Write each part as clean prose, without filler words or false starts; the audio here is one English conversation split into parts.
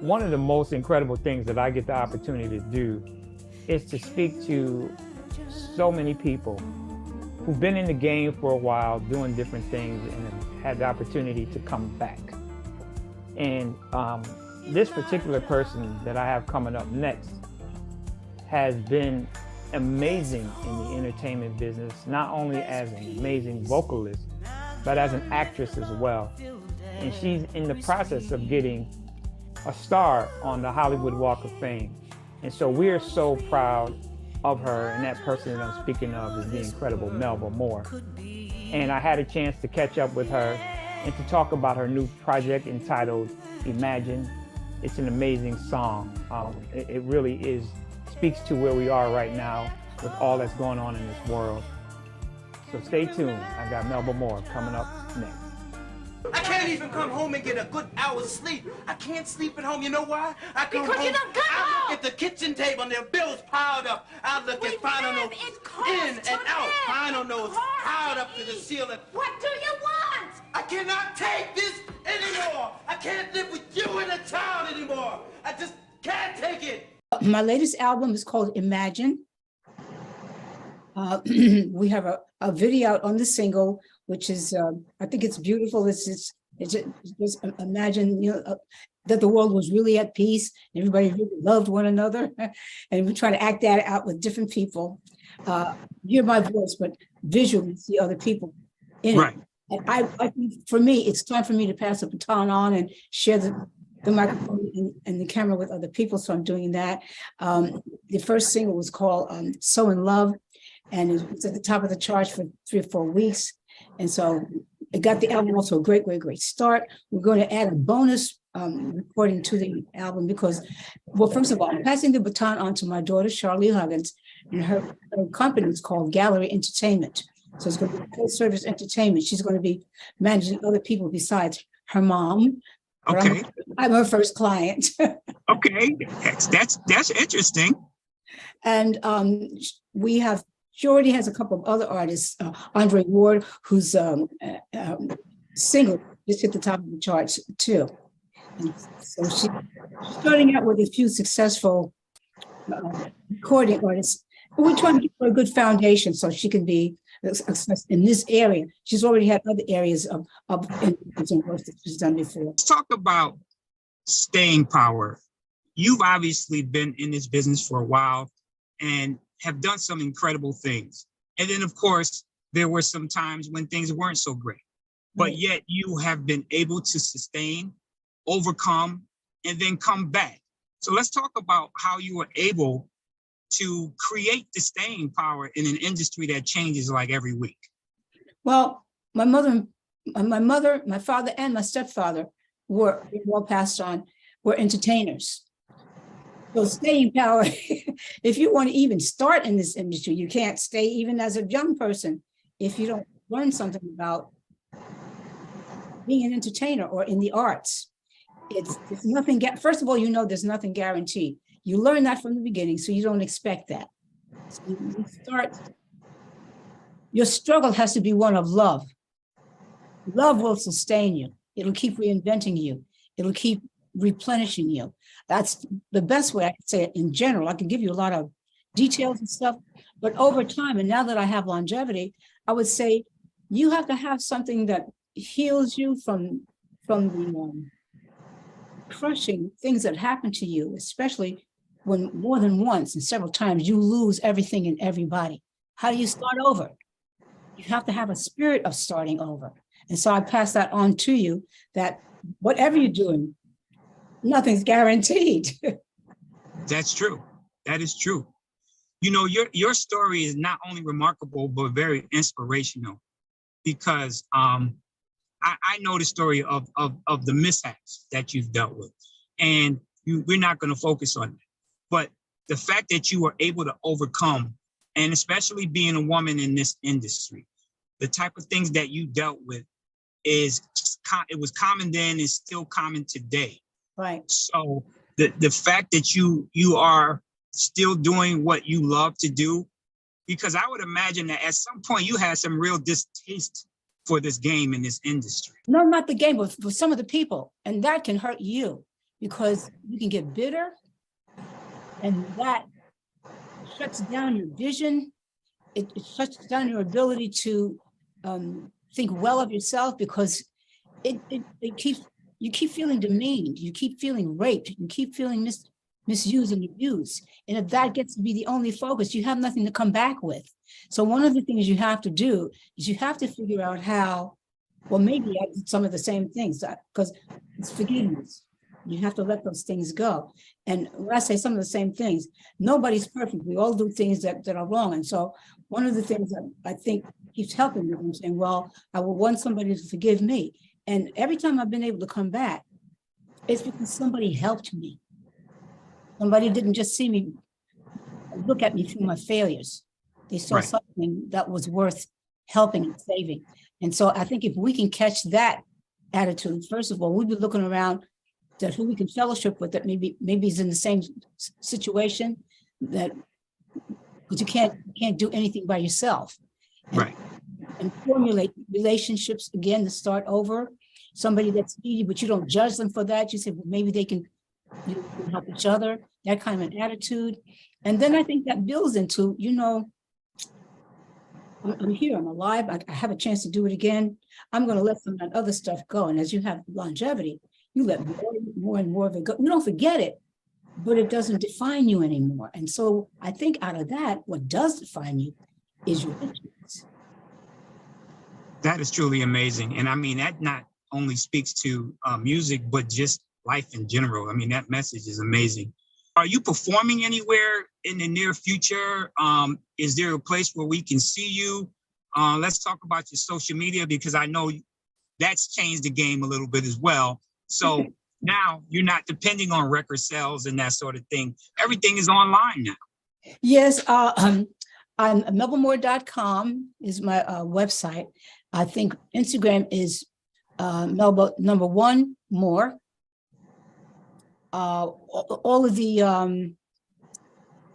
One of the most incredible things that I get the opportunity to do is to speak to so many people who've been in the game for a while doing different things and have had the opportunity to come back. And this particular person that I have coming up next has been amazing in the entertainment business, not only as an amazing vocalist, but as an actress as well. And she's in the process of getting a star on the Hollywood Walk of Fame. And so we're so proud of her, and that person that I'm speaking of is the incredible Melba Moore. And I had a chance to catch up with her and to talk about her new project entitled Imagine. It's an amazing song. It really speaks to where we are right now with all that's going on in this world. So stay tuned. I got Melba Moore coming up next. I can't even come home and get a good hour's sleep. I can't sleep at home. You know why? I come because home, you don't come I home. look at the kitchen table and there are bills piled up. I look and find on those in and out. Find on those piled up to the ceiling. What do you want? I cannot take this anymore. I can't live with you in a town anymore. I just can't take it. My latest album is called Imagine. We have a video out on the single, which is, I think it's beautiful. It's just imagine, that the world was really at peace. Everybody really loved one another. And we try to act that out with different people. Hear my voice, but visually see other people in it. Right. And I think for me, it's time for me to pass the baton on and share the microphone and the camera with other people. So I'm doing that. The first single was called So in Love, and it was at the top of the charts for 3 or 4 weeks. And so it got the album also a great, great, great start. We're going to add a bonus recording to the album because, well, first of all, I'm passing the baton on to my daughter, Charlie Huggins, and her company is called Gallery Entertainment. So it's going to be full service entertainment. She's going to be managing other people besides her mom. Okay. I'm her first client. Okay. That's interesting. And she already has a couple of other artists, Andre Ward, who's single, just hit the top of the charts too. And so she's starting out with a few successful recording artists. But we're trying to give her a good foundation so she can be a success in this area. She's already had other areas of influence and work that she's done before. Let's talk about staying power. You've obviously been in this business for a while and have done some incredible things. And then, of course, there were some times when things weren't so great, but yet you have been able to sustain, overcome, and then come back. So let's talk about how you were able to create the staying power in an industry that changes like every week. Well, my father, and my stepfather were all passed on, were entertainers. So staying power, if you want to even start in this industry, you can't stay even as a young person if you don't learn something about being an entertainer or in the arts. It's nothing, first of all, there's nothing guaranteed. You learn that from the beginning, so you don't expect that. So you start, your struggle has to be one of love. Love will sustain you. It'll keep reinventing you. It'll keep replenishing you. That's the best way I can say it in general. I can give you a lot of details and stuff, but over time, and now that I have longevity, I would say you have to have something that heals you from the crushing things that happen to you, especially when more than once and several times you lose everything and everybody. How do you start over? You have to have a spirit of starting over. And so I pass that on to you, that whatever you're doing, nothing's guaranteed. That's true. That is true. Your story is not only remarkable, but very inspirational because I know the story of the mishaps that you've dealt with, and we're not going to focus on that. But the fact that you were able to overcome, and especially being a woman in this industry, the type of things that you dealt with it was common then, is still common today. Right. So the fact that you are still doing what you love to do, because I would imagine that at some point you had some real distaste for this game in this industry. No, not the game, but for some of the people, and that can hurt you. because you can get bitter, and that shuts down your vision. It shuts down your ability to think well of yourself, because it keeps, you keep feeling demeaned, you keep feeling raped, you keep feeling misused and abused. And if that gets to be the only focus, you have nothing to come back with. So one of the things you have to do is you have to figure out how, well, maybe I did some of the same things, because it's forgiveness. You have to let those things go. And when I say some of the same things, nobody's perfect. We all do things that are wrong. And so one of the things that I think keeps helping me, I'm saying, well, I will want somebody to forgive me. And every time I've been able to come back, it's because somebody helped me. Somebody didn't just see me, look at me through my failures. They saw something that was worth helping and saving. And so I think if we can catch that attitude, first of all, we'll be looking around that who we can fellowship with, that maybe is in the same situation, that, because you can't do anything by yourself. And formulate relationships again to start over. Somebody that's needy, but you don't judge them for that. You say, well, maybe they can, you know, can help each other, that kind of an attitude. And then I think that builds into, you know, I'm here, I'm alive, I have a chance to do it again. I'm going to let some of that other stuff go. And as you have longevity, you let more and more of it go. You don't forget it, but it doesn't define you anymore. And so I think out of that, what does define you is your victories. That is truly amazing. And I mean, that not only speaks to music, but just life in general. I mean, that message is amazing. Are you performing anywhere in the near future? Is there a place where we can see you? Let's talk about your social media, because I know that's changed the game a little bit as well. So now you're not depending on record sales and that sort of thing. Everything is online now. Yes, melbamoore.com is my website. I think Instagram is Melba #1 Moore. All of the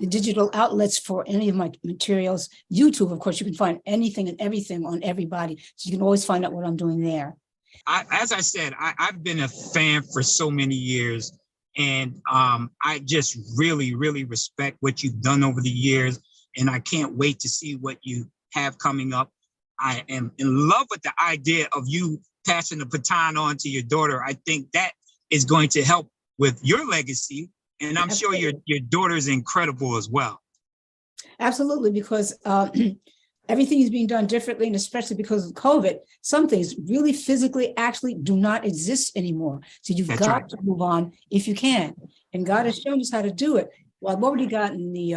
digital outlets for any of my materials. YouTube, of course, you can find anything and everything on everybody. So you can always find out what I'm doing there. As I said, I've been a fan for so many years, and I just really, really respect what you've done over the years, and I can't wait to see what you have coming up. I am in love with the idea of you passing the baton on to your daughter. I think that is going to help with your legacy, and I'm sure your daughter is incredible as well. Absolutely, because everything is being done differently, and especially because of COVID, some things really physically actually do not exist anymore. So you've got to move on if you can. And God has shown us how to do it. Well, I've already gotten the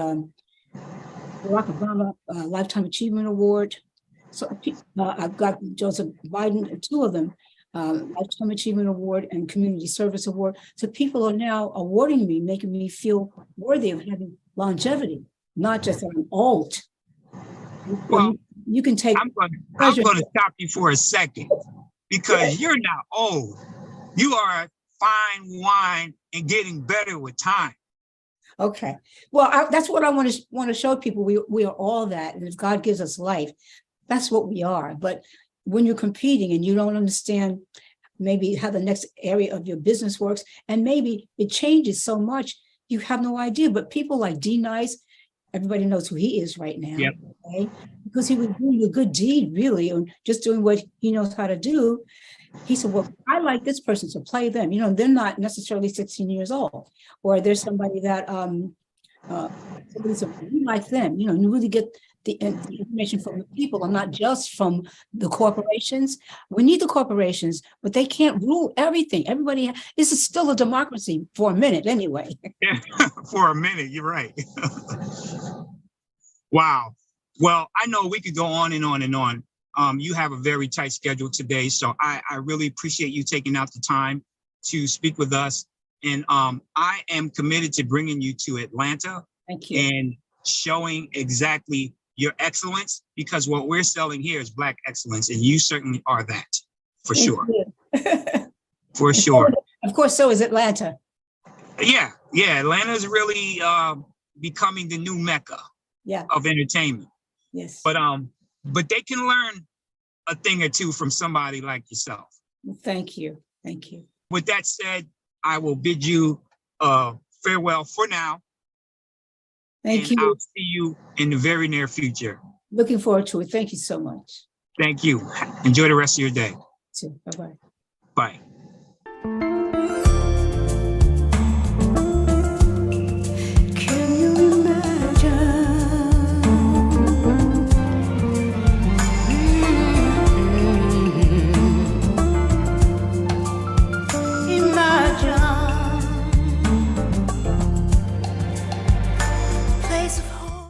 Barack Obama Lifetime Achievement Award. So I've got Joseph Biden, 2 of them, Lifetime Achievement Award and Community Service Award. So people are now awarding me, making me feel worthy of having longevity, not just that I'm old. Well, you can take. I'm going to stop you for a second, because you're not old. You are fine wine and getting better with time. Okay. Well, that's what I want to show people. We are all that, and if God gives us life, that's what we are. But when you're competing and you don't understand maybe how the next area of your business works, and maybe it changes so much, you have no idea. But people like D Nice, everybody knows who he is right now, okay? Because he was doing a good deed, really, and just doing what he knows how to do. He said, well, I like this person, so play them. You know, they're not necessarily 16 years old, or there's somebody that somebody said, we like them. You know, you really get the information from the people and not just from the corporations. We need the corporations, but they can't rule everything. Everybody, this is still a democracy for a minute anyway. Yeah, for a minute, you're right. Wow. Well, I know we could go on and on and on. You have a very tight schedule today, so I really appreciate you taking out the time to speak with us. And I am committed to bringing you to Atlanta. Thank you. And showing exactly your excellence, because what we're selling here is Black excellence, and you certainly are that, for sure. For sure. Of course, so is Atlanta. Yeah, Atlanta is really becoming the new Mecca of entertainment. Yes. But they can learn a thing or two from somebody like yourself. Thank you. Thank you. With that said, I will bid you farewell for now. Thank And you. I'll see you in the very near future. Looking forward to it. Thank you so much. Thank you. Enjoy the rest of your day. Bye-bye. Bye.